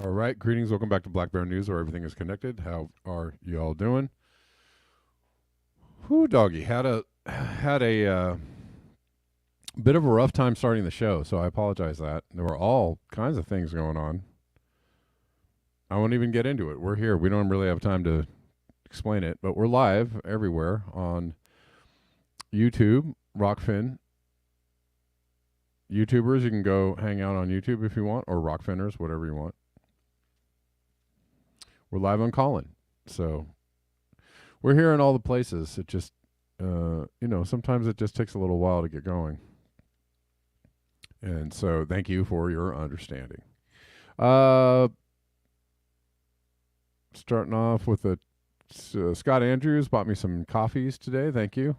All right, greetings. Welcome back to Black Bear News, where everything is connected. How are you all doing? Whoo, doggy had a bit of a rough time starting the show, so I apologize that there were all kinds of things going on. I won't even get into it. We're here. We don't really have time to explain it, but we're live everywhere on YouTube, Rockfin. YouTubers, you can go hang out on YouTube if you want, or Rockfinners, whatever you want. We're live on Callin, so we're here in all the places. It just, sometimes it just takes a little while to get going. And so thank you for your understanding. Starting off with Scott Andrews bought me some coffees today. Thank you.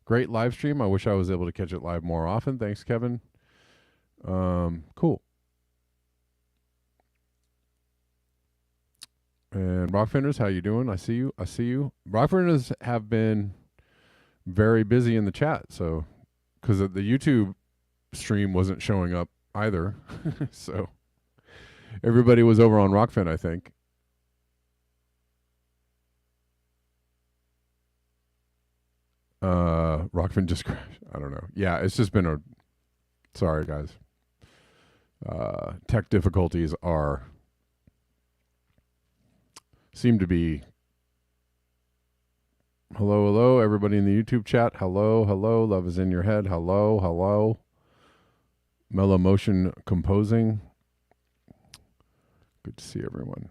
Great live stream. I wish I was able to catch it live more often. Thanks, Kevin. Cool. And Rockfinners, how you doing? I see you. Rockfinners have been very busy in the chat, so because the YouTube stream wasn't showing up either, so everybody was over on Rockfin, I think. Rockfin just crashed. I don't know. Yeah, it's just been sorry guys. Tech difficulties seem to be. Hello, everybody in the YouTube chat. Hello. Love is in your head. Hello. Mellow Motion Composing. Good to see everyone.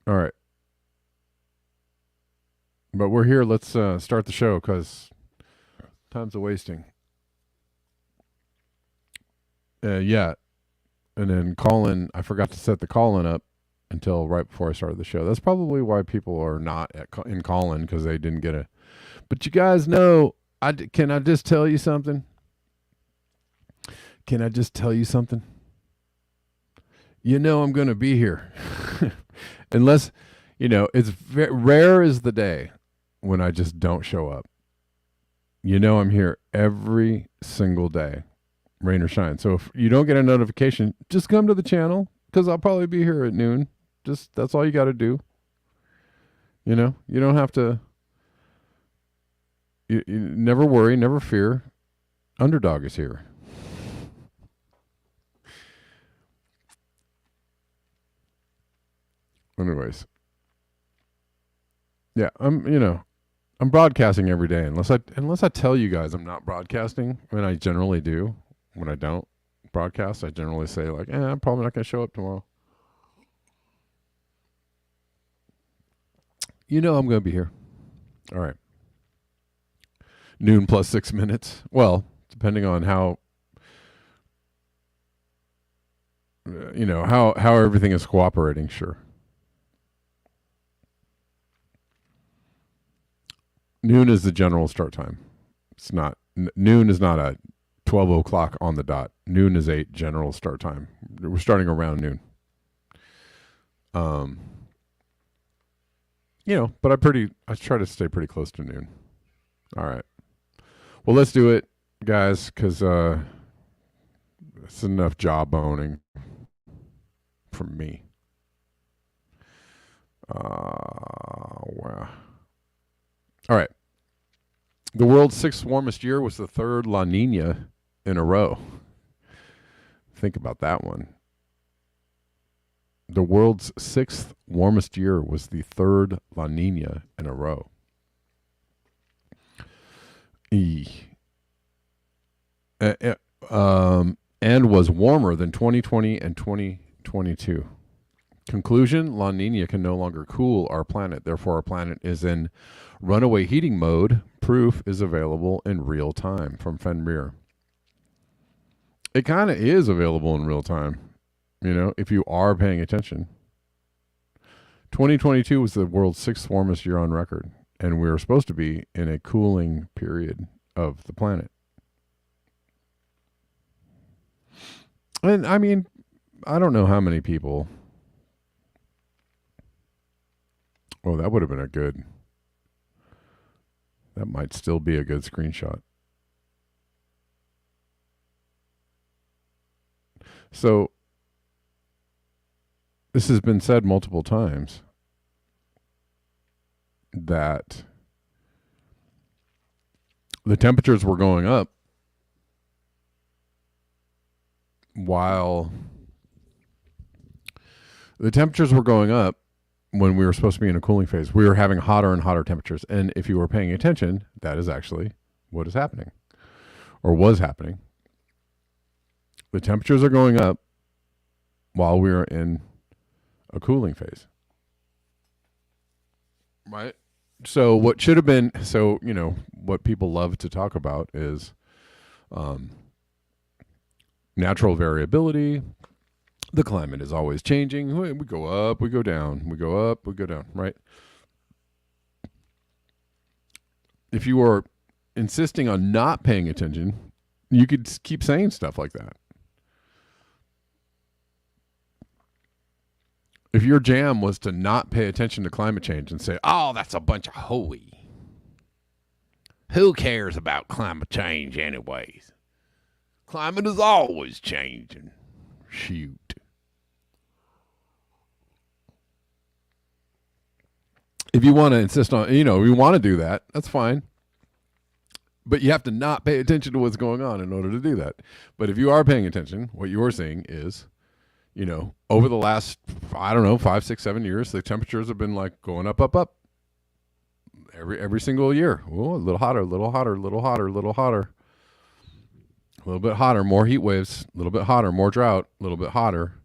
All right. But we're here. Let's start the show because time's a wasting. Yeah. And then Callin, I forgot to set the Callin up until right before I started the show. That's probably why people are not in Callin, because they didn't get a. But you guys know, can I just tell you something? Can I just tell you something? You know I'm going to be here. Unless, it's rare is the day when I just don't show up. You know I'm here every single day, rain or shine. So if you don't get a notification, just come to the channel, because I'll probably be here at noon. Just that's all you got to do. You don't have to. You never worry, never fear. Underdog is here. Anyways, yeah, I'm broadcasting every day unless I tell you guys I'm not broadcasting. I mean, I generally do. When I don't broadcast, I generally say like, I'm probably not going to show up tomorrow. I'm going to be here. All right. Noon plus 6 minutes. Well, depending on how, how everything is cooperating, sure. Noon is the general start time. It's not, noon is not a 12 o'clock on the dot. Noon is a general start time. We're starting around noon. But I try to stay pretty close to noon. All right. Well, let's do it, guys, because it's enough jawboning from me. Wow. All right. The world's sixth warmest year was the third La Nina in a row. Think about that one. The world's sixth warmest year was the third La Nina in a row. And was warmer than 2020 and 2022. Conclusion: La Nina can no longer cool our planet. Therefore, our planet is in runaway heating mode. Proof is available in real time from Fenrir. It kind of is available in real time, if you are paying attention. 2022 was the world's sixth warmest year on record, and we were supposed to be in a cooling period of the planet. And I mean, I don't know how many people. Oh, that would have been that might still be a good screenshot. So this has been said multiple times that the temperatures were going up while the temperatures were going up when we were supposed to be in a cooling phase. We were having hotter and hotter temperatures. And if you were paying attention, that is actually what is happening or was happening. The temperatures are going up while we are in a cooling phase. Right? So what should have been, what people love to talk about is natural variability. The climate is always changing. We go up, we go down, we go up, we go down, right? If you are insisting on not paying attention, you could keep saying stuff like that. If your jam was to not pay attention to climate change and say, oh, that's a bunch of hooey. Who cares about climate change anyways? Climate is always changing. Shoot. If you want to insist on, you want to do that, that's fine. But you have to not pay attention to what's going on in order to do that. But if you are paying attention, what you're seeing is, over the last, 5, 6, 7 years, the temperatures have been like going up, up, up. Every single year. Ooh, a little hotter, a little hotter, a little hotter, a little hotter. A little bit hotter, more heat waves, a little bit hotter, more drought, a little bit hotter.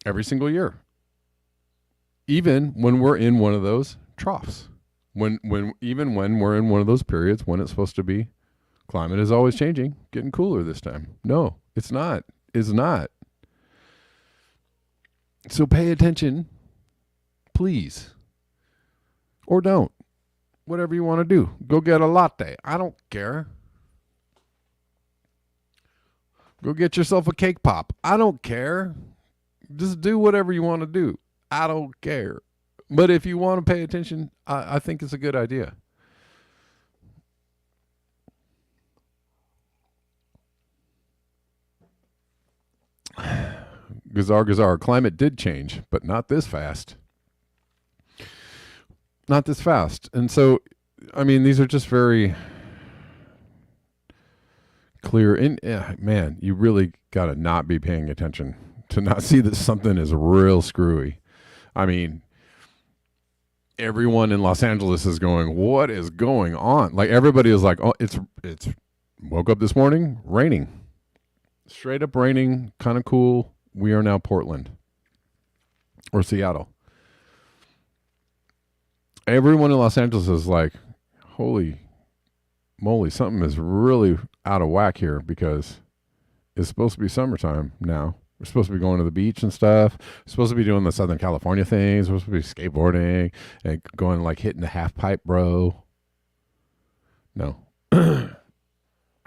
Every single year. Even when we're in one of those troughs. Even when we're in one of those periods when it's supposed to be, climate is always changing, getting cooler this time. No, it's not. It's not. So pay attention, please. Or don't. Whatever you want to do. Go get a latte. I don't care. Go get yourself a cake pop. I don't care. Just do whatever you want to do. I don't care. But if you want to pay attention, I think it's a good idea. Gazar, climate did change, but not this fast. Not this fast. And so, these are just very clear. Man, you really got to not be paying attention to not see that something is real screwy. Everyone in Los Angeles is going, what is going on? Like everybody is like, oh, it's woke up this morning, raining. Straight up raining, kind of cool. We are now Portland or Seattle. Everyone in Los Angeles is like, holy moly, something is really out of whack here because it's supposed to be summertime now. We're supposed to be going to the beach and stuff. We're supposed to be doing the Southern California things. We're supposed to be skateboarding and going like hitting the half pipe, bro. No.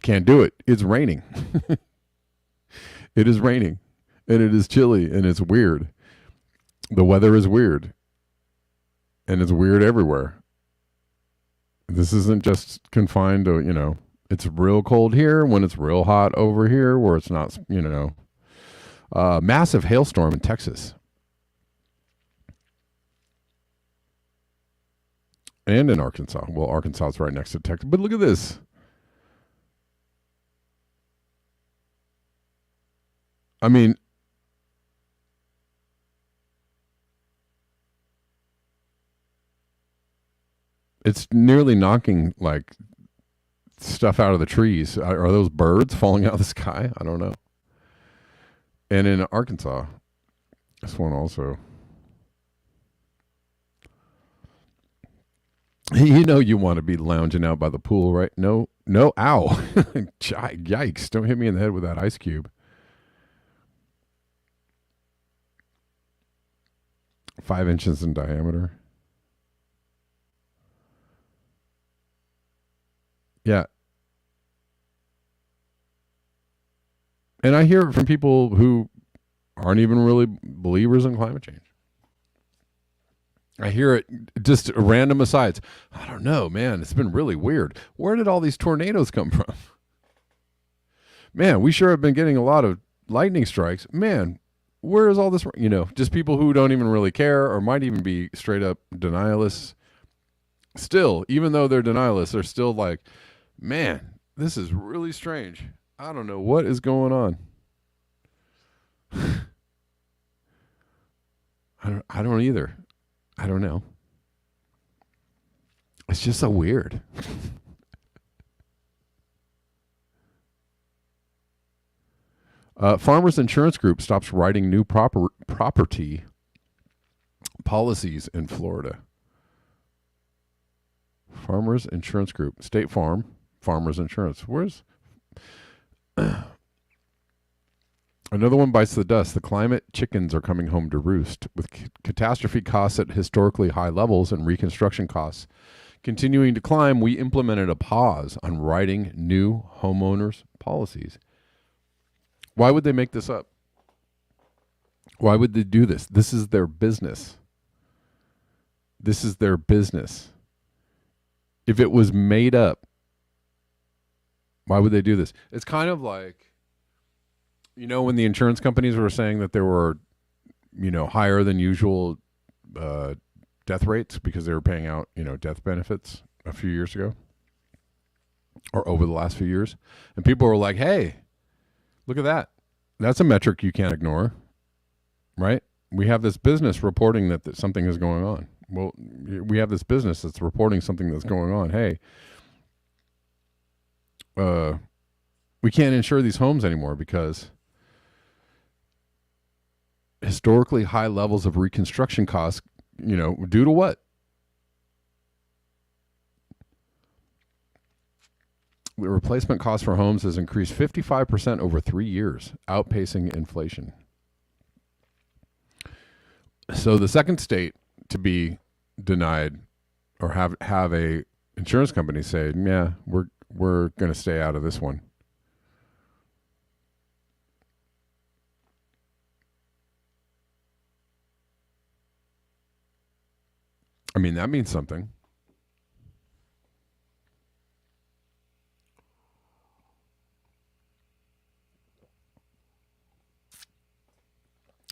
Can't do it. It's raining. It is raining. And it is chilly and it's weird. The weather is weird. And it's weird everywhere. This isn't just confined to, it's real cold here when it's real hot over here where it's not, massive hailstorm in Texas. And in Arkansas. Well, Arkansas is right next to Texas. But look at this. It's nearly knocking like stuff out of the trees. Are those birds falling out of the sky? I don't know. And in Arkansas, this one also. You want to be lounging out by the pool, right? No, ow. Yikes, don't hit me in the head with that ice cube. 5 inches in diameter. Yeah. And I hear it from people who aren't even really believers in climate change. I hear it just random asides. I don't know, man. It's been really weird. Where did all these tornadoes come from? Man, we sure have been getting a lot of lightning strikes. Man, where is all this? Just people who don't even really care or might even be straight up denialists. Still, even though they're denialists, they're still like, man, this is really strange. I don't know what is going on. I don't either. I don't know. It's just so weird. Farmers Insurance Group stops writing new property policies in Florida. Farmers Insurance Group, State Farm, Farmers Insurance. Where's another one bites the dust? The climate chickens are coming home to roost. With catastrophe costs at historically high levels and reconstruction costs continuing to climb, we implemented a pause on writing new homeowners policies. Why would they make this up? Why would they do this? This is their business. This is their business. If it was made up, why would they do this? It's kind of like, when the insurance companies were saying that there were, higher than usual death rates because they were paying out, death benefits a few years ago or over the last few years. And people were like, hey, look at that. That's a metric you can't ignore, right? We have this business reporting that something is going on. Well, we have this business that's reporting something that's going on. Hey, we can't insure these homes anymore because historically high levels of reconstruction costs, due to what? The replacement cost for homes has increased 55% over 3 years, outpacing inflation. So the second state to be denied or have a insurance company say, yeah, we're going to stay out of this one. I mean, that means something.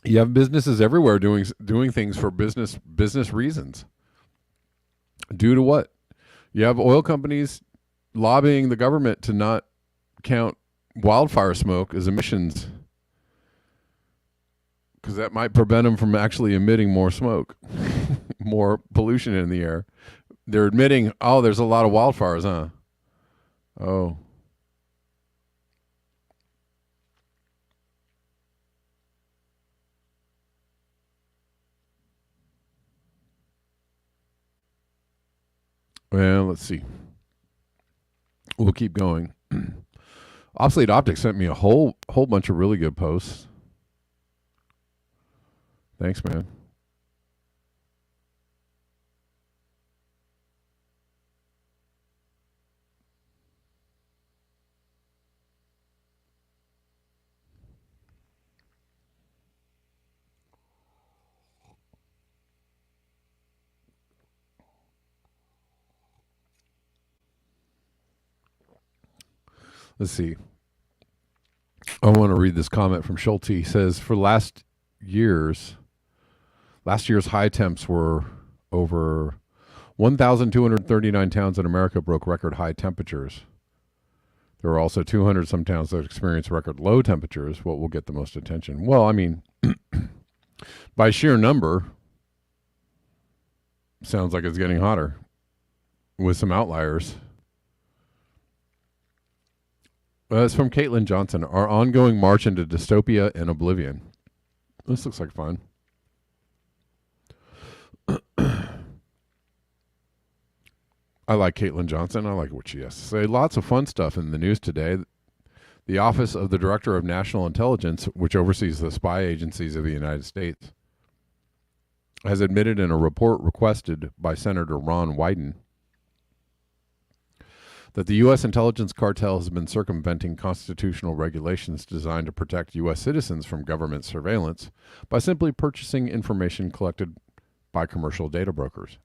You have businesses everywhere doing things for business reasons. Due to what? You have oil companies lobbying the government to not count wildfire smoke as emissions because that might prevent them from actually emitting more smoke, more pollution in the air. They're admitting, oh, there's a lot of wildfires, huh? Oh. Well, let's see. We'll keep going. Obsolete Optics sent me a whole bunch of really good posts. Thanks, man. Let's see. I want to read this comment from Schulte. He says, for last year's high temps were over 1,239 towns in America broke record high temperatures. There are also 200 some towns that experience record low temperatures. What will get the most attention? Well, I mean, by sheer number, sounds like it's getting hotter with some outliers. It's from Caitlin Johnson. Our ongoing march into dystopia and oblivion. This looks like fun. I like Caitlin Johnson. I like what she has to say. Lots of fun stuff in the news today. The Office of the Director of National Intelligence, which oversees the spy agencies of the United States, has admitted in a report requested by Senator Ron Wyden that the U.S. intelligence cartel has been circumventing constitutional regulations designed to protect U.S. citizens from government surveillance by simply purchasing information collected by commercial data brokers.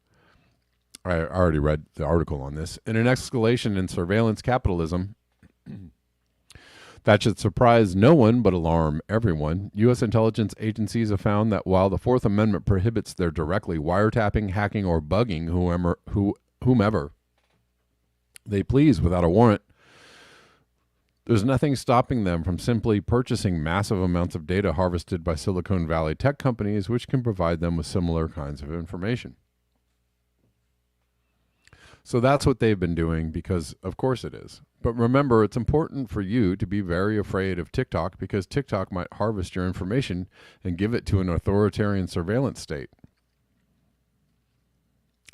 I already read the article on this. In an escalation in surveillance capitalism, That should surprise no one but alarm everyone. U.S. intelligence agencies have found that while the Fourth Amendment prohibits their directly wiretapping, hacking, or bugging whomever they please without a warrant, there's nothing stopping them from simply purchasing massive amounts of data harvested by Silicon Valley tech companies, which can provide them with similar kinds of information. So that's what they've been doing because, of course, it is. But remember, it's important for you to be very afraid of TikTok because TikTok might harvest your information and give it to an authoritarian surveillance state.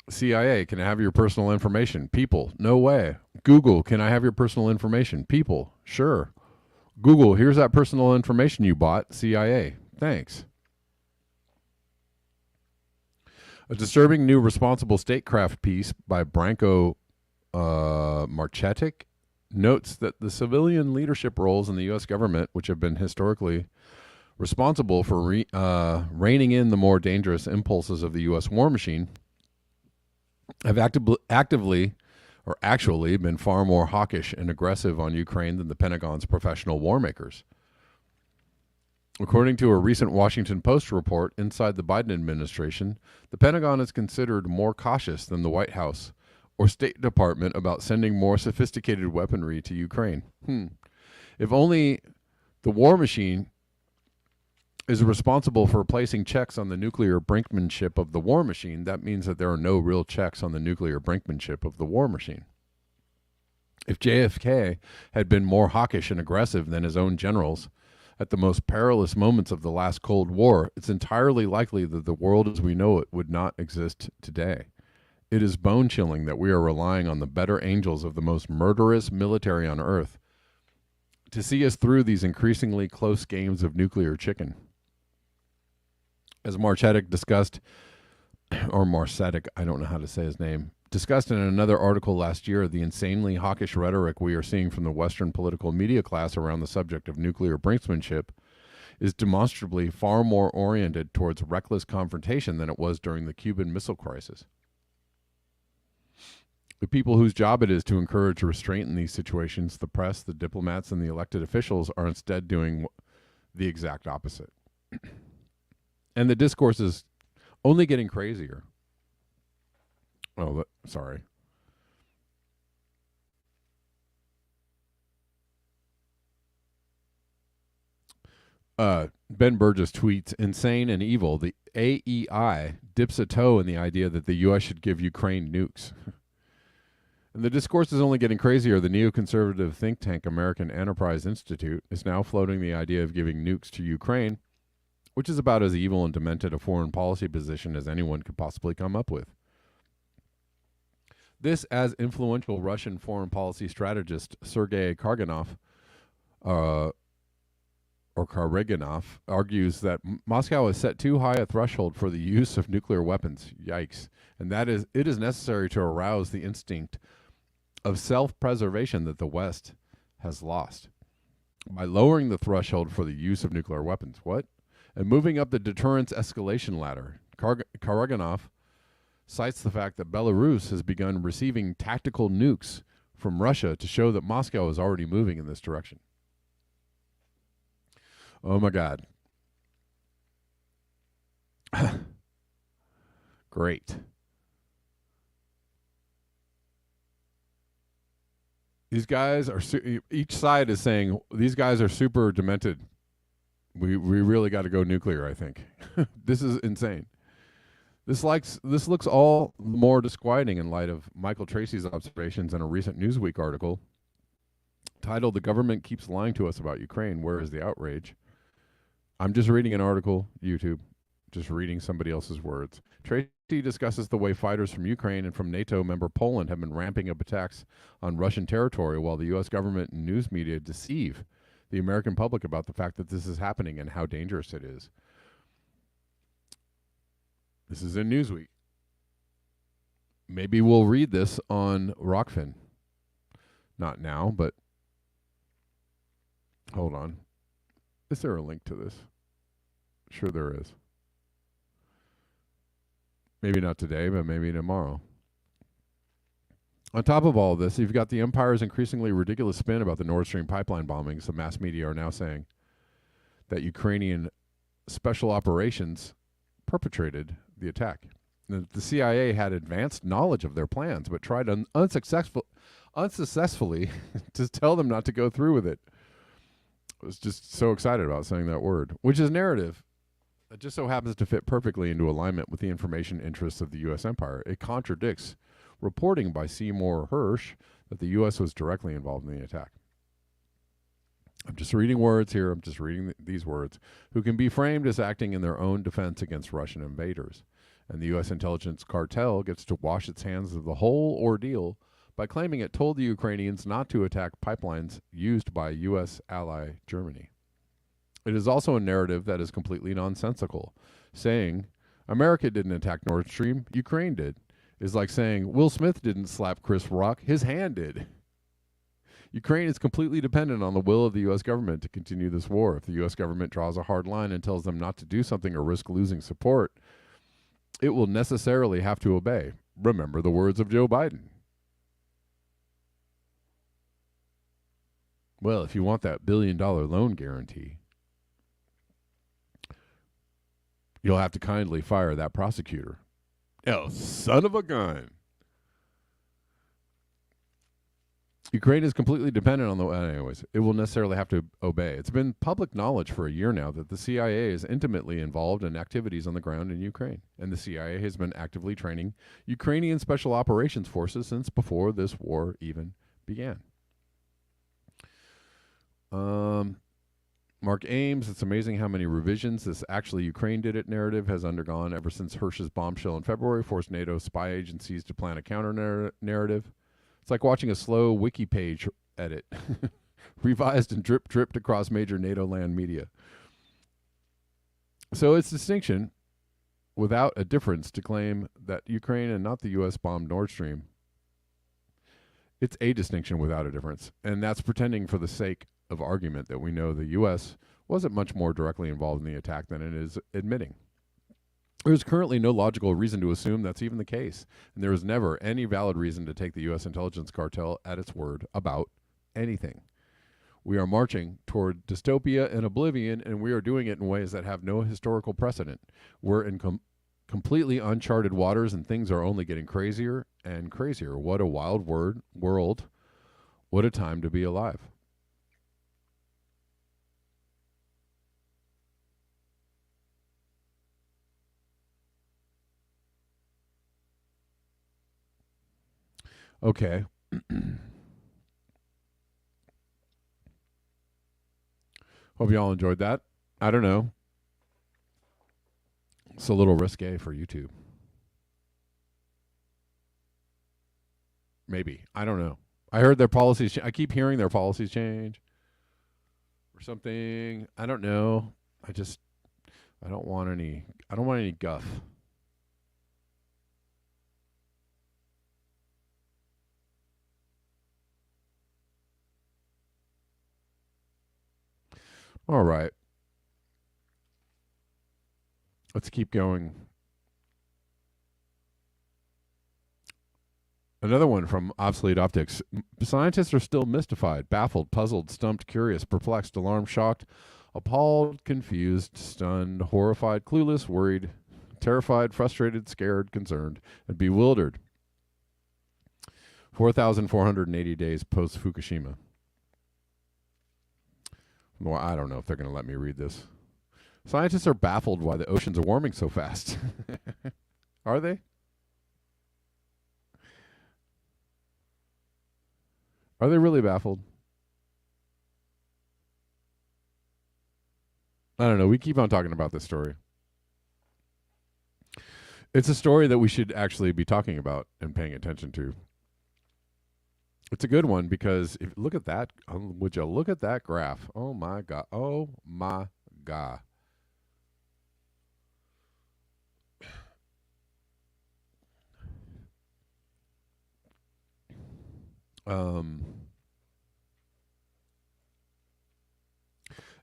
CIA, can I have your personal information? People, no way. Google, can I have your personal information? People, sure. Google, here's that personal information you bought. CIA, thanks. A disturbing new responsible statecraft piece by Branko Marcetic notes that the civilian leadership roles in the U.S. government, which have been historically responsible for reining in the more dangerous impulses of the U.S. war machine, have actively or actually been far more hawkish and aggressive on Ukraine than the Pentagon's professional war makers. According to a recent Washington Post report, inside the Biden administration, the Pentagon is considered more cautious than the White House or State Department about sending more sophisticated weaponry to Ukraine. If only the war machine is responsible for placing checks on the nuclear brinkmanship of the war machine, that means that there are no real checks on the nuclear brinkmanship of the war machine. If JFK had been more hawkish and aggressive than his own generals at the most perilous moments of the last Cold War, it's entirely likely that the world as we know it would not exist today. It is bone-chilling that we are relying on the better angels of the most murderous military on earth to see us through these increasingly close games of nuclear chicken. As Marcetic discussed, or Marcetic, I don't know how to say his name, discussed in another article last year, the insanely hawkish rhetoric we are seeing from the Western political media class around the subject of nuclear brinksmanship is demonstrably far more oriented towards reckless confrontation than it was during the Cuban Missile Crisis. The people whose job it is to encourage restraint in these situations, the press, the diplomats, and the elected officials, are instead doing the exact opposite. And the discourse is only getting crazier. Oh, sorry. Ben Burgess tweets, insane and evil. The AEI dips a toe in the idea that the U.S. should give Ukraine nukes. And the discourse is only getting crazier. The neoconservative think tank American Enterprise Institute is now floating the idea of giving nukes to Ukraine, which is about as evil and demented a foreign policy position as anyone could possibly come up with. This, as influential Russian foreign policy strategist Sergei Karganov, or Kareganov, argues that Moscow has set too high a threshold for the use of nuclear weapons. Yikes. And that is, it is necessary to arouse the instinct of self-preservation that the West has lost by lowering the threshold for the use of nuclear weapons. What? And moving up the deterrence escalation ladder. Karaganov cites the fact that Belarus has begun receiving tactical nukes from Russia to show that Moscow is already moving in this direction. Oh my God. Great. These guys are, each side is saying, these guys are super demented. We really got to go nuclear, I think. This is insane. This looks all more disquieting in light of Michael Tracy's observations in a recent Newsweek article titled, "The Government Keeps Lying to Us About Ukraine. Where is the outrage?" I'm just reading an article, YouTube, just reading somebody else's words. Tracy discusses the way fighters from Ukraine and from NATO member Poland have been ramping up attacks on Russian territory while the U.S. government and news media deceive the American public about the fact that this is happening and how dangerous it is. This is in Newsweek. Maybe we'll read this on Rockfin. Not now, but hold on. Is there a link to this? Sure there is. Maybe not today, but maybe tomorrow. On top of all of this, you've got the empire's increasingly ridiculous spin about the Nord Stream pipeline bombings. The mass media are now saying that Ukrainian special operations perpetrated the attack. The CIA had advanced knowledge of their plans, but tried unsuccessfully to tell them not to go through with it. I was just so excited about saying that word, which is narrative that just so happens to fit perfectly into alignment with the information interests of the U.S. empire. It contradicts reporting by Seymour Hersh that the U.S. was directly involved in the attack. I'm just reading words here. I'm just reading these words, who can be framed as acting in their own defense against Russian invaders. And the U.S. intelligence cartel gets to wash its hands of the whole ordeal by claiming it told the Ukrainians not to attack pipelines used by U.S. ally Germany. It is also a narrative that is completely nonsensical, saying America didn't attack Nord Stream, Ukraine did. Is like saying Will Smith didn't slap Chris Rock, his hand did. Ukraine is completely dependent on the will of the U.S. government to continue this war. If the U.S. government draws a hard line and tells them not to do something or risk losing support, it will necessarily have to obey. Remember the words of Joe Biden. Well, if you want that $1 billion loan guarantee, you'll have to kindly fire that prosecutor. Oh, son of a gun. Ukraine is completely dependent on the... Anyways, it will necessarily have to obey. It's been public knowledge for a year now that the CIA is intimately involved in activities on the ground in Ukraine. And the CIA has been actively training Ukrainian special operations forces since before this war even began. Mark Ames, it's amazing how many revisions this actually Ukraine did it narrative has undergone ever since Hersh's bombshell in February forced NATO spy agencies to plan a counter narrative. It's like watching a slow wiki page edit, revised and dripped across major NATO land media. So it's distinction without a difference to claim that Ukraine and not the U.S. bombed Nord Stream. It's a distinction without a difference, and that's pretending for the sake of argument that we know the U.S. wasn't much more directly involved in the attack than it is admitting. There's currently no logical reason to assume that's even the case, and there is never any valid reason to take the U.S. intelligence cartel at its word about anything. We are marching toward dystopia and oblivion, and we are doing it in ways that have no historical precedent. We're in completely uncharted waters, and things are only getting crazier and crazier. What a wild world. What a time to be alive. Okay. Hope y'all enjoyed that. I don't know. It's a little risque for YouTube. Maybe. I don't know. I heard their policies. I keep hearing their policies change or something. I don't know. I don't want any guff. All right. Let's keep going. Another one from Obsolete Optics. Scientists are still mystified, baffled, puzzled, stumped, curious, perplexed, alarmed, shocked, appalled, confused, stunned, horrified, clueless, worried, terrified, frustrated, scared, concerned, and bewildered. 4,480 days post-Fukushima. Well, I don't know if they're going to let me read this. Scientists are baffled why the oceans are warming so fast. Are they? Are they really baffled? I don't know. We keep on talking about this story. It's a story that we should actually be talking about and paying attention to. It's a good one because if look at that, would you look at that graph? Oh my God. Oh my God.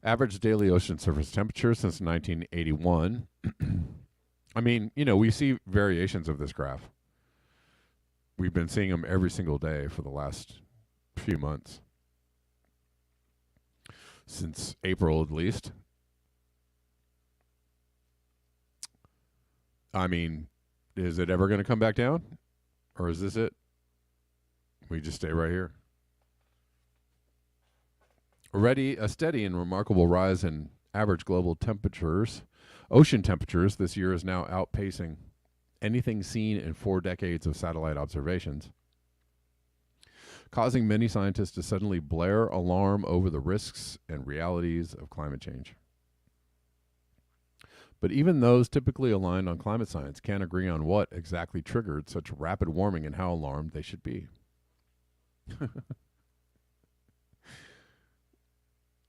Average daily ocean surface temperature since 1981. I mean, we see variations of this graph. We've been seeing them every single day for the last few months, since April at least. I mean, is it ever going to come back down? Or is this it? We just stay right here. Already a steady and remarkable rise in average global temperatures. Ocean temperatures this year is now outpacing anything seen in 4 decades of satellite observations, causing many scientists to suddenly blare alarm over the risks and realities of climate change. But even those typically aligned on climate science can't agree on what exactly triggered such rapid warming and how alarmed they should be.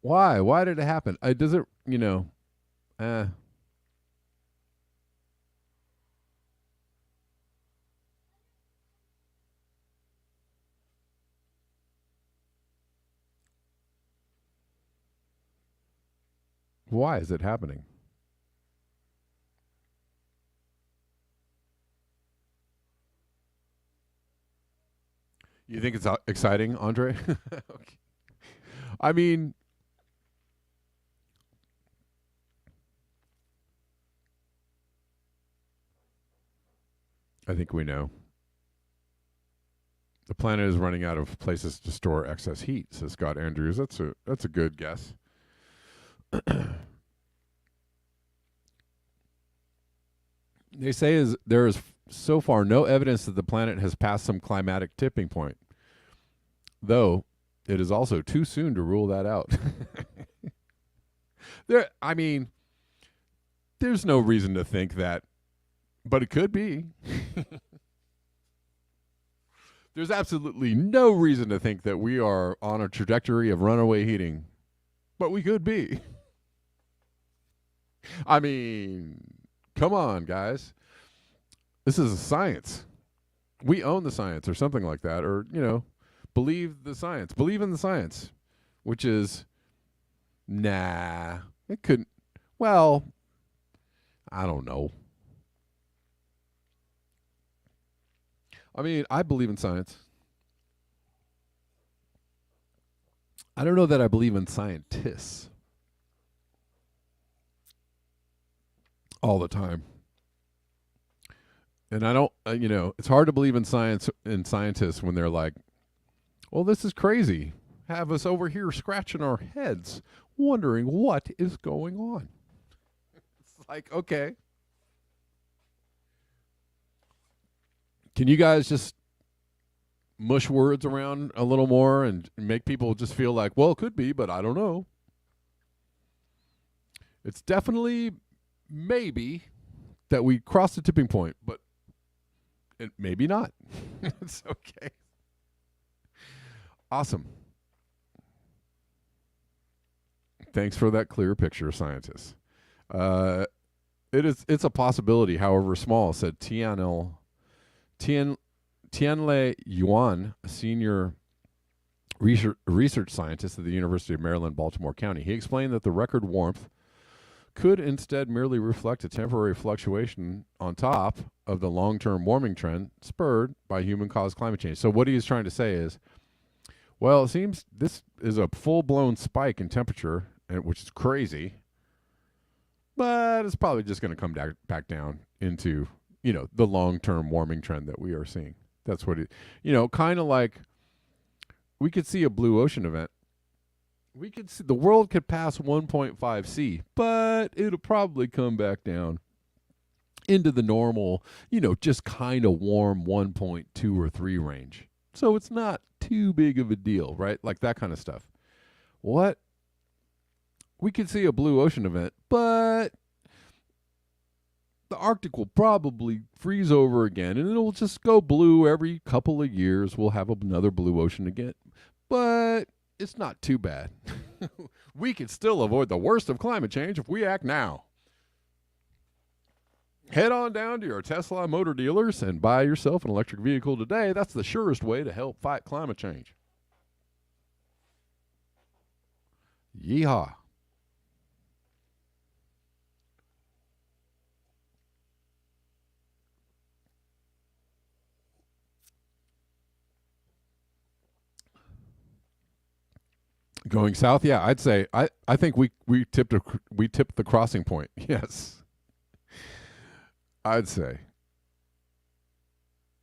Why? Why did it happen? Does it, why is it happening? You think it's exciting, Andre? Okay. I mean, I think we know. The planet is running out of places to store excess heat, says Scott Andrews. That's a good guess. They say there is so far no evidence that the planet has passed some climatic tipping point, though it is also too soon to rule that out. There's no reason to think that, but it could be. There's absolutely no reason to think that we are on a trajectory of runaway heating, but we could be. I mean, come on, guys. This is a science. We own the science or something like that, or, believe the science. Believe in the science, which is, it couldn't. Well, I don't know. I mean, I believe in science. I don't know that I believe in scientists all the time. And I don't, it's hard to believe in science and scientists when they're like, well, this is crazy. Have us over here scratching our heads, wondering what is going on. It's like, okay. Can you guys just mush words around a little more and make people just feel like, well, it could be, but I don't know. It's definitely maybe that we crossed the tipping point, but maybe not. It's okay. Awesome. Thanks for that clear picture, scientists. It's a possibility, however small, said Tianle Yuan, a senior research scientist at the University of Maryland, Baltimore County. He explained that the record warmth could instead merely reflect a temporary fluctuation on top of the long-term warming trend spurred by human-caused climate change. So what he is trying to say is, well, it seems this is a full-blown spike in temperature, which is crazy, but it's probably just going to come back down into, the long-term warming trend that we are seeing. That's what it, kind of like we could see a blue ocean event. We could see the world could pass 1.5 C, but it'll probably come back down into the normal, just kind of warm 1.2 or 3 range. So it's not too big of a deal, right? Like that kind of stuff. What? We could see a blue ocean event, but the Arctic will probably freeze over again, and it'll just go blue every couple of years. We'll have another blue ocean again. But it's not too bad. We can still avoid the worst of climate change if we act now. Head on down to your Tesla motor dealers and buy yourself an electric vehicle today. That's the surest way to help fight climate change. Yeehaw. Going south, yeah, I'd say I think we tipped the crossing point. Yes, I'd say.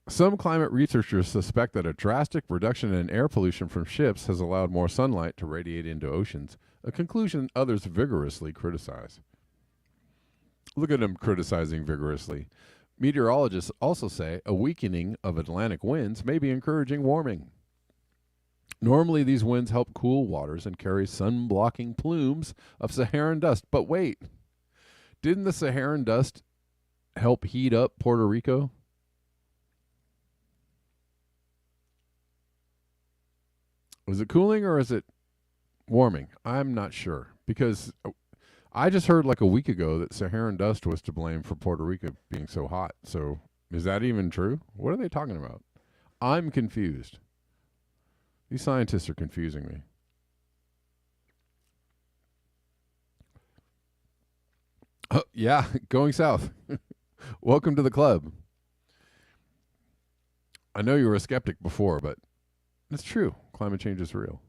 Some climate researchers suspect that a drastic reduction in air pollution from ships has allowed more sunlight to radiate into oceans, a conclusion others vigorously criticize. Look at them criticizing vigorously. Meteorologists also say a weakening of Atlantic winds may be encouraging warming. Normally, these winds help cool waters and carry sun blocking plumes of Saharan dust. But wait, didn't the Saharan dust help heat up Puerto Rico? Was it cooling or is it warming? I'm not sure because I just heard like a week ago that Saharan dust was to blame for Puerto Rico being so hot. So is that even true? What are they talking about? I'm confused. These scientists are confusing me. Oh, yeah, going south. Welcome to the club. I know you were a skeptic before, but it's true. Climate change is real.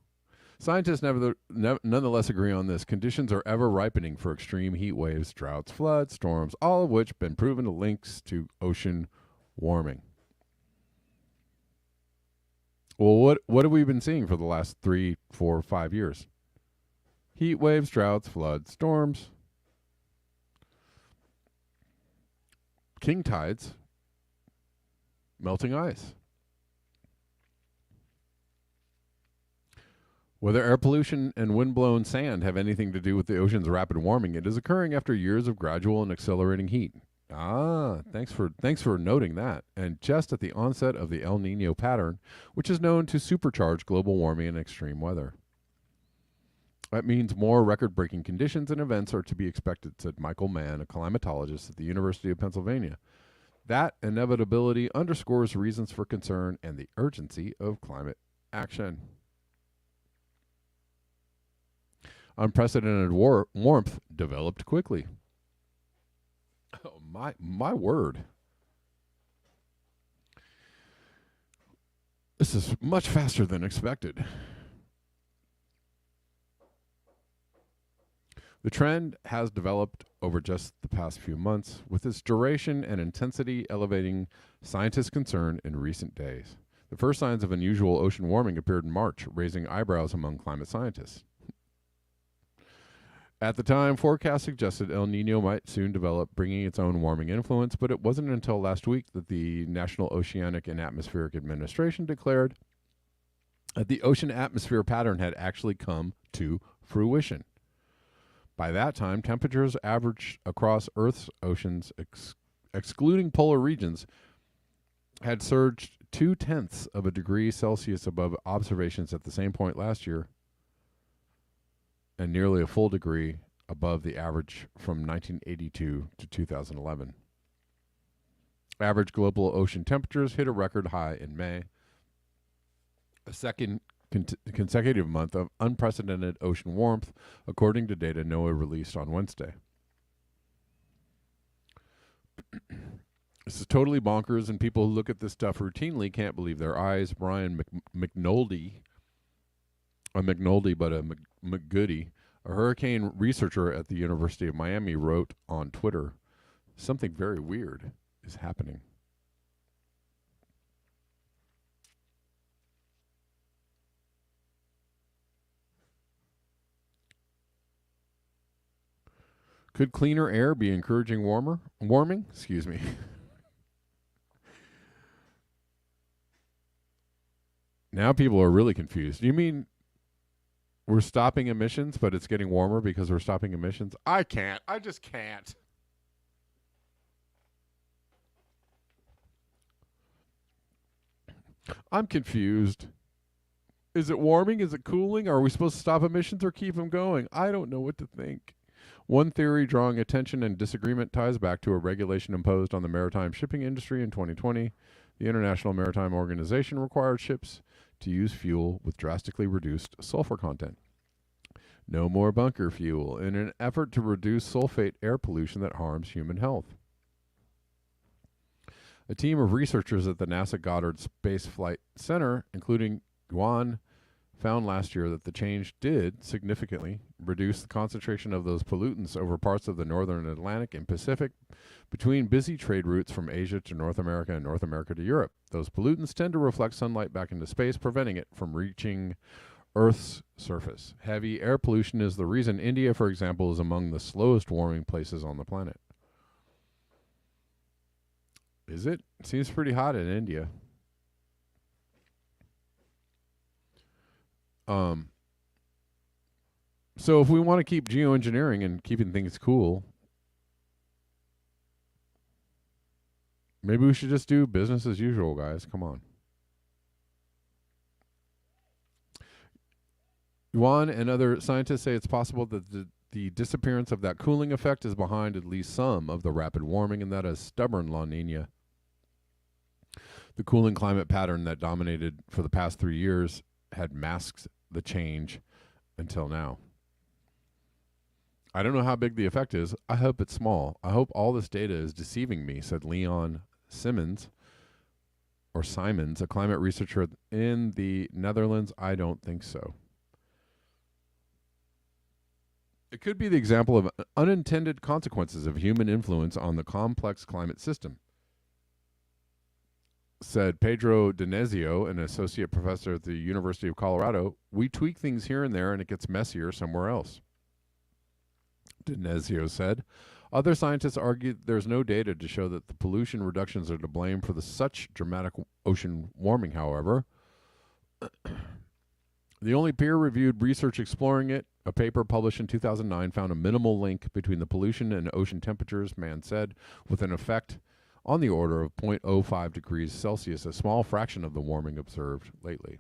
Scientists nonetheless agree on this. Conditions are ever ripening for extreme heat waves, droughts, floods, storms, all of which have been proven to links to ocean warming. Well, what have we been seeing for the last 3, 4, 5 years? Heat waves, droughts, floods, storms, king tides, melting ice. Whether air pollution and wind-blown sand have anything to do with the ocean's rapid warming, it is occurring after years of gradual and accelerating heat. Thanks for noting that. And just at the onset of the El Nino pattern, which is known to supercharge global warming and extreme weather. That means more record-breaking conditions and events are to be expected, said Michael Mann, a climatologist at the University of Pennsylvania. That inevitability underscores reasons for concern and the urgency of climate action. Unprecedented warmth developed quickly. Oh, my word. This is much faster than expected. The trend has developed over just the past few months, with its duration and intensity elevating scientists' concern in recent days. The first signs of unusual ocean warming appeared in March, raising eyebrows among climate scientists. At the time, forecasts suggested El Nino might soon develop, bringing its own warming influence, but it wasn't until last week that the National Oceanic and Atmospheric Administration declared that the ocean atmosphere pattern had actually come to fruition. By that time, temperatures averaged across Earth's oceans, excluding polar regions, had surged 0.2 of a degree Celsius above observations at the same point last year, and nearly a full degree above the average from 1982 to 2011. Average global ocean temperatures hit a record high in May, a second consecutive month of unprecedented ocean warmth, according to data NOAA released on Wednesday. This is totally bonkers, and people who look at this stuff routinely can't believe their eyes. Brian McNulty, McGoody, a hurricane researcher at the University of Miami, wrote on Twitter, "Something very weird is happening." Could cleaner air be encouraging warming? Excuse me. Now people are really confused. You mean we're stopping emissions, but it's getting warmer because we're stopping emissions? I just can't. I'm confused. Is it warming? Is it cooling? Are we supposed to stop emissions or keep them going? I don't know what to think. One theory drawing attention and disagreement ties back to a regulation imposed on the maritime shipping industry in 2020. The International Maritime Organization required ships to use fuel with drastically reduced sulfur content. No more bunker fuel, in an effort to reduce sulfate air pollution that harms human health. A team of researchers at the NASA Goddard Space Flight Center, including Yuan found last year that the change did significantly reduce the concentration of those pollutants over parts of the northern Atlantic and Pacific between busy trade routes from Asia to North America and North America to Europe. Those pollutants tend to reflect sunlight back into space, preventing it from reaching Earth's surface. Heavy air pollution is the reason India, for example, is among the slowest warming places on the planet. Is it? Seems pretty hot in India. So if we want to keep geoengineering and keeping things cool, maybe we should just do business as usual, guys. Come on. Yuan and other scientists say it's possible that the disappearance of that cooling effect is behind at least some of the rapid warming, and that is stubborn La Nina. The cooling climate pattern that dominated for the past 3 years had masked the change until now. I don't know how big the effect is. I hope it's small. I hope all this data is deceiving me, said Leon Simons, a climate researcher in the Netherlands. I don't think so. It could be the example of unintended consequences of human influence on the complex climate system, said Pedro Dinezio, an associate professor at the University of Colorado. We tweak things here and there, and it gets messier somewhere else, Dinezio said. Other scientists argued there's no data to show that the pollution reductions are to blame for such dramatic ocean warming, however. The only peer-reviewed research exploring it, a paper published in 2009, found a minimal link between the pollution and ocean temperatures, Mann said, with an effect on the order of 0.05 degrees Celsius, a small fraction of the warming observed lately.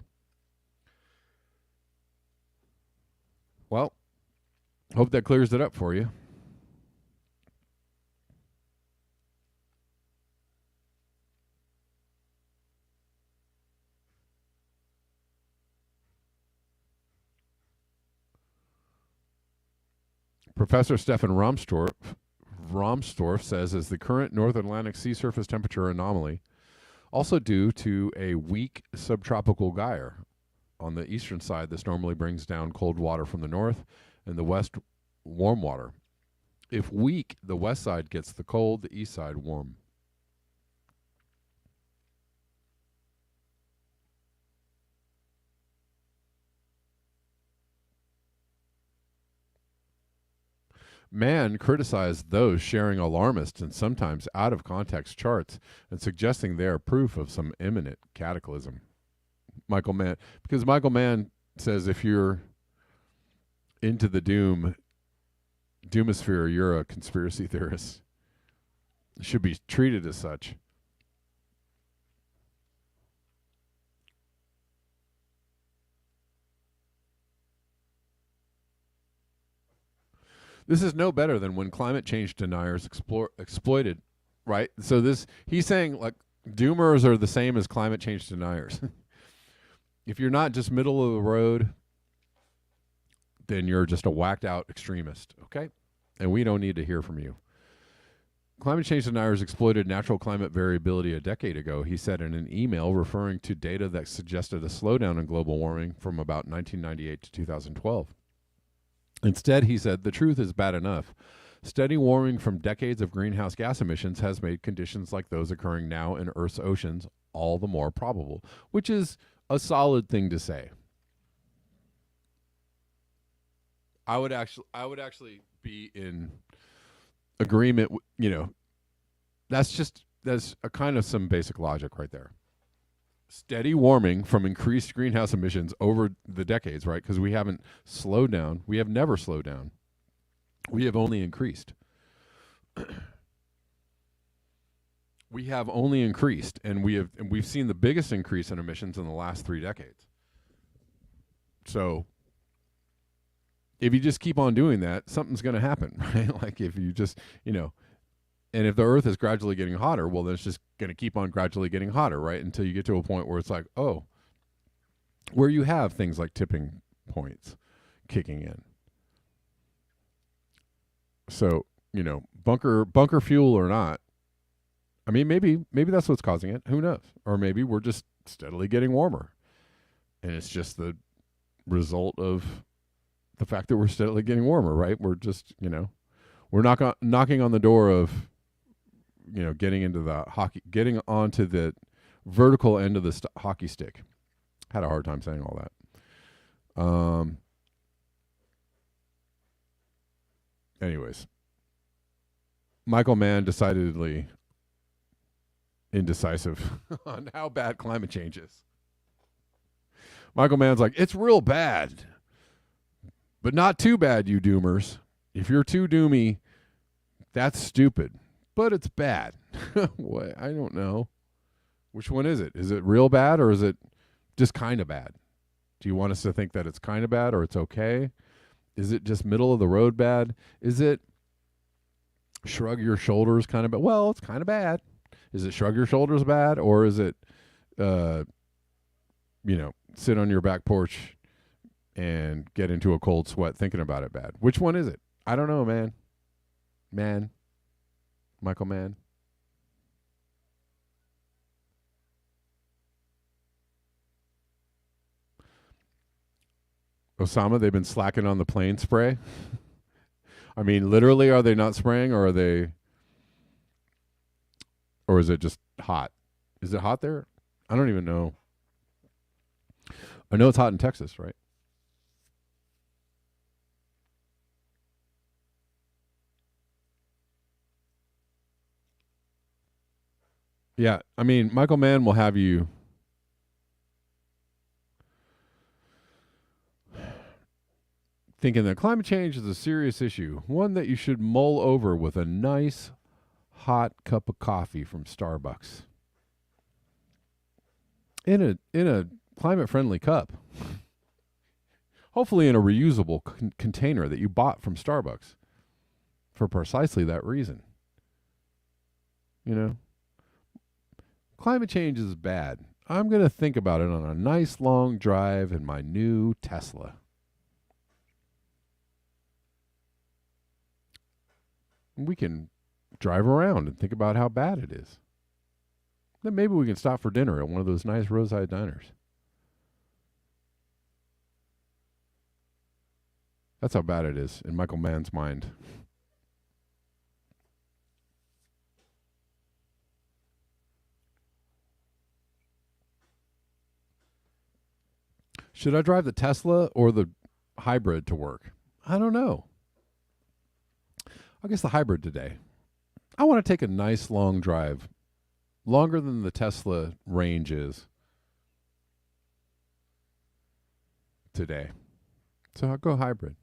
Well, hope that clears it up for you. Professor Stefan Rahmstorf says as the current North Atlantic sea surface temperature anomaly, also due to a weak subtropical gyre. On the eastern side, this normally brings down cold water from the north, and the west warm water. If weak, the west side gets the cold, the east side warm. Mann criticized those sharing alarmist and sometimes out of context charts and suggesting they are proof of some imminent cataclysm. Michael Mann says if you're into the doomosphere, you're a conspiracy theorist. Should be treated as such. This is no better than when climate change deniers exploited, right? So he's saying like doomers are the same as climate change deniers. If you're not just middle of the road, then you're just a whacked out extremist, okay? And we don't need to hear from you. Climate change deniers exploited natural climate variability a decade ago, he said in an email referring to data that suggested a slowdown in global warming from about 1998 to 2012. Instead, he said, the truth is bad enough. Steady warming from decades of greenhouse gas emissions has made conditions like those occurring now in Earth's oceans all the more probable, which is a solid thing to say. I would actually be in agreement. That's a kind of some basic logic right there. Steady warming from increased greenhouse emissions over the decades, right? Because we haven't slowed down. We have never slowed down. We have only increased. We have only increased, and we've seen the biggest increase in emissions in the last 3 decades. So if you just keep on doing that, something's going to happen, right? Like if you just, and if the Earth is gradually getting hotter, well, then it's just going to keep on gradually getting hotter, right? Until you get to a point where it's like, where you have things like tipping points kicking in. So, bunker fuel or not, I mean, maybe that's what's causing it. Who knows? Or maybe we're just steadily getting warmer. And it's just the result of the fact that we're steadily getting warmer, right? We're just, we're knocking on the door of, getting into the hockey, getting onto the vertical end of the hockey stick. Had a hard time saying all that. Anyways, Michael Mann decidedly indecisive on how bad climate change is. Michael Mann's like, it's real bad, but not too bad, you doomers. If you're too doomy, that's stupid, but it's bad. What? I don't know. Which one is it? Is it real bad or is it just kind of bad? Do you want us to think that it's kind of bad or it's okay? Is it just middle of the road bad? Is it shrug your shoulders kind of bad? Well, it's kind of bad. Is it shrug your shoulders bad, or is it, sit on your back porch and get into a cold sweat thinking about it bad? Which one is it? I don't know, man. Michael Mann. Osama, they've been slacking on the plane spray. I mean, literally, are they not spraying, or is it just hot? Is it hot there? I don't even know. I know it's hot in Texas, right? Yeah, I mean, Michael Mann will have you thinking that climate change is a serious issue, one that you should mull over with a nice hot cup of coffee from Starbucks. In a climate friendly cup. Hopefully in a reusable container that you bought from Starbucks for precisely that reason. Climate change is bad. I'm going to think about it on a nice long drive in my new Tesla. We can drive around and think about how bad it is. Then maybe we can stop for dinner at one of those nice roadside diners. That's how bad it is in Michael Mann's mind. Should I drive the Tesla or the hybrid to work? I don't know. I guess the hybrid today. I want to take a nice long drive, longer than the Tesla range is today. So I'll go hybrid.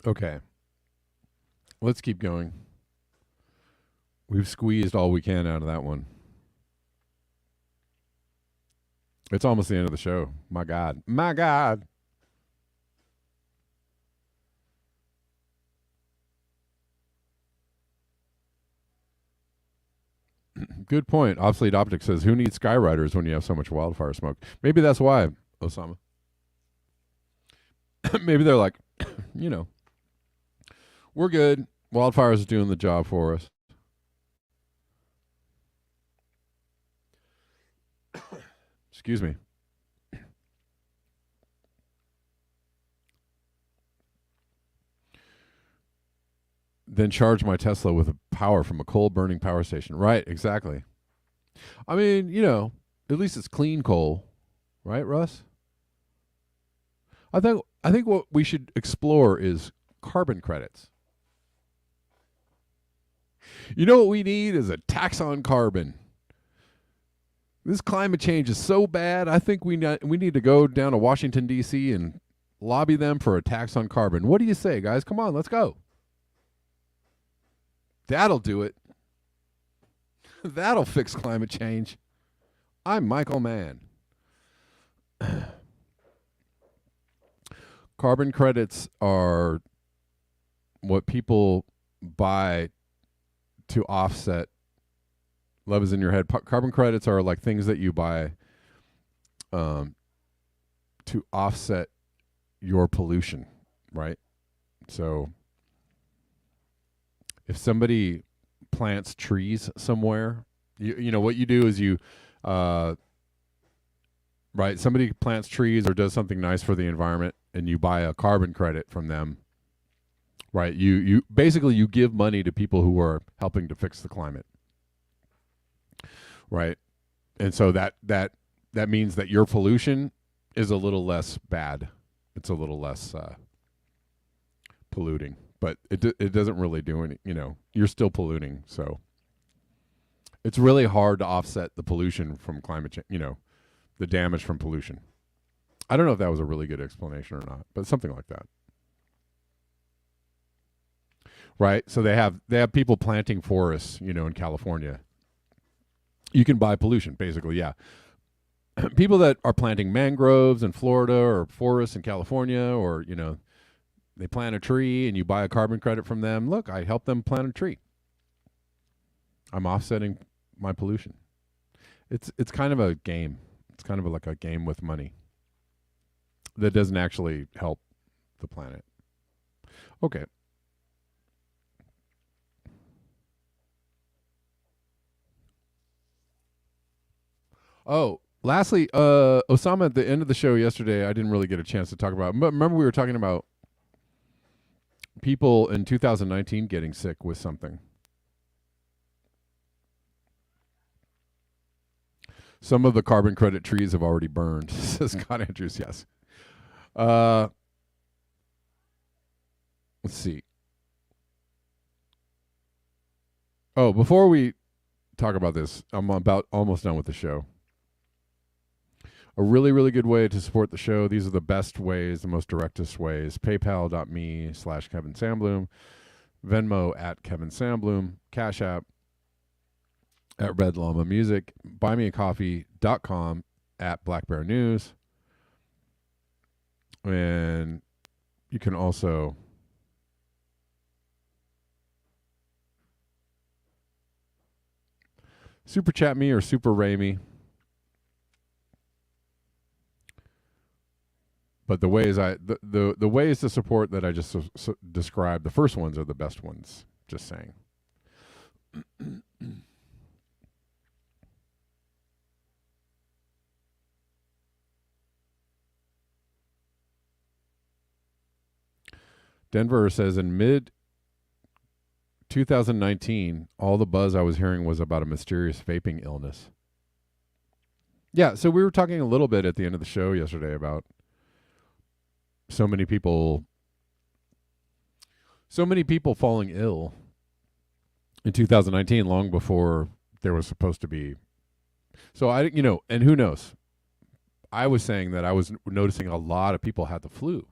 Okay. Let's keep going. We've squeezed all we can out of that one. It's almost the end of the show. My God. My God. Good point. Obsolete Optics says, who needs Skyriders when you have so much wildfire smoke? Maybe that's why, Osama. Maybe they're like, we're good. Wildfires is doing the job for us. Excuse me. Then charge my Tesla with power from a coal-burning power station. Right, exactly. I mean, at least it's clean coal. Right, Russ? I think what we should explore is carbon credits. What we need is a tax on carbon. This climate change is so bad, I think we need to go down to Washington, D.C. and lobby them for a tax on carbon. What do you say, guys? Come on, let's go. That'll do it. That'll fix climate change. I'm Michael Mann. Carbon credits are what people buy to offset. Love is in your head. Carbon credits are like things that you buy to offset your pollution, right? So if somebody plants trees somewhere, you know what you do is you right, somebody plants trees or does something nice for the environment and you buy a carbon credit from them, right? You basically you give money to people who are helping to fix the climate, right? And so that means that your pollution is a little less bad. It's a little less polluting, but it doesn't really do any, you know, you're still polluting. So it's really hard to offset the pollution from climate change, you know, the damage from pollution. I don't know if that was a really good explanation or not, but something like that. Right? So they have people planting forests, you know, in California. You can buy pollution, basically, yeah. People that are planting mangroves in Florida or forests in California, or, you know, they plant a tree and you buy a carbon credit from them. Look, I helped them plant a tree. I'm offsetting my pollution. It's kind of a game. It's kind of like a game with money that doesn't actually help the planet. Okay. Oh, lastly, Osama, at the end of the show yesterday, I didn't really get a chance to talk about. But remember, we were talking about people in 2019 getting sick with something. Some of the carbon credit trees have already burned, says Scott Andrews. Yes. Uh, let's see. Oh, before we talk about this, I'm about almost done with the show. A really, really good way to support the show. These are the best ways, the most directest ways. PayPal.me/Kevin Sandblum, Venmo at Kevin Sandblum, Cash App at Red Llama Music, buymeacoffee.com at Black Bear News. And you can also super chat me or super ray me. But the ways the ways to support that I just described, the first ones are the best ones. Just saying. Denver says in mid 2019, all the buzz I was hearing was about a mysterious vaping illness. Yeah, so we were talking a little bit at the end of the show yesterday about so many people falling ill in 2019 long before there was supposed to be. So I, you know, and who knows? I was saying that I was noticing a lot of people had the flu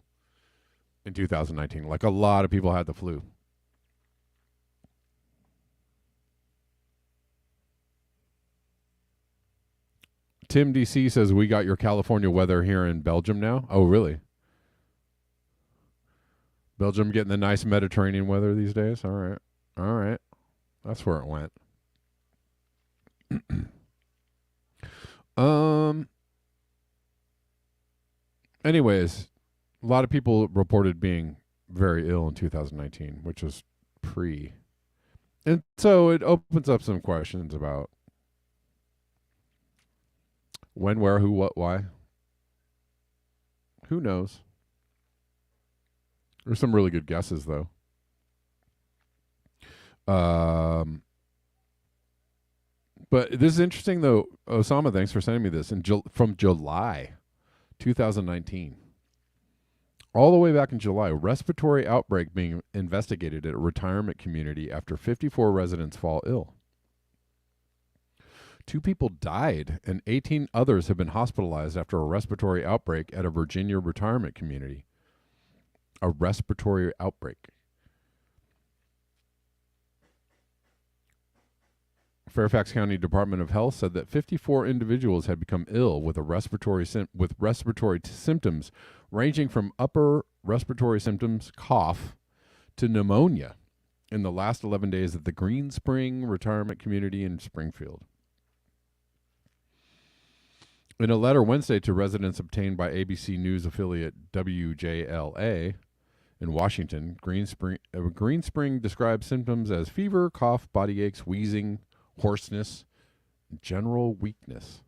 in 2019. Like a lot of people had the flu. Tim DC says we got your California weather here in Belgium now. Oh, really? Belgium getting the nice Mediterranean weather these days. All right. All right. That's where it went. Anyways, a lot of people reported being very ill in 2019, which was pre. And so it opens up some questions about when, where, who, what, why. Who knows? There's some really good guesses, though. But this is interesting, though. Osama, thanks for sending me this. From July 2019. All the way back in July, respiratory outbreak being investigated at a retirement community after 54 residents fall ill. 2 people died and 18 others have been hospitalized after a respiratory outbreak at a Virginia retirement community. A respiratory outbreak. Fairfax County Department of Health said that 54 individuals had become ill with respiratory symptoms ranging from upper respiratory symptoms, cough, to pneumonia in the last 11 days at the Green Spring Retirement Community in Springfield. In a letter Wednesday to residents obtained by ABC News affiliate WJLA in Washington, Greenspring described symptoms as fever, cough, body aches, wheezing, hoarseness, general weakness.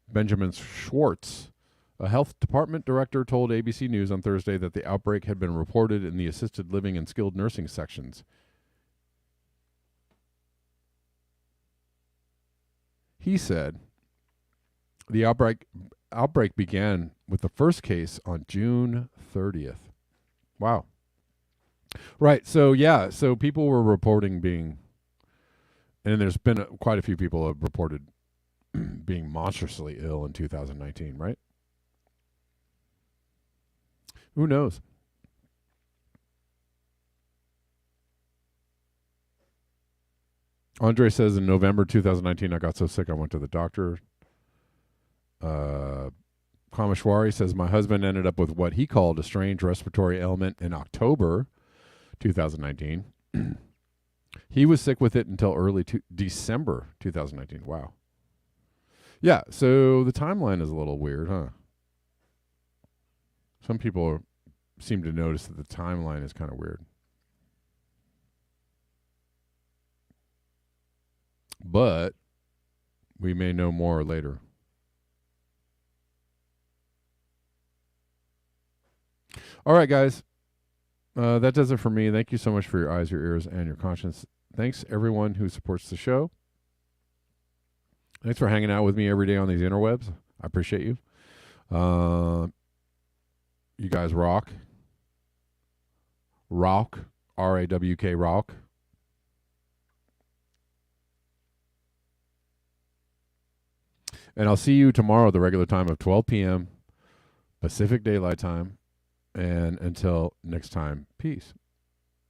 Benjamin Schwartz, a health department director, told ABC News on Thursday that the outbreak had been reported in the assisted living and skilled nursing sections. He said the outbreak began with the first case on June 30th. Wow. Right. So, yeah. So people were reporting being, and there's been quite a few people have reported being monstrously ill in 2019, right? Who knows? Andre says in November 2019, I got so sick I went to the doctor. Kameshwari says my husband ended up with what he called a strange respiratory ailment in October 2019. He was sick with it until early December 2019. Wow. Yeah, so the timeline is a little weird, huh? Some people seem to notice that the timeline is kind of weird. But we may know more later. All right, guys. That does it for me. Thank you so much for your eyes, your ears, and your conscience. Thanks, everyone who supports the show. Thanks for hanging out with me every day on these interwebs. I appreciate you. You guys rock. Rock. R-A-W-K, rock. And I'll see you tomorrow, the regular time of 12 p.m. Pacific Daylight Time. And until next time, peace.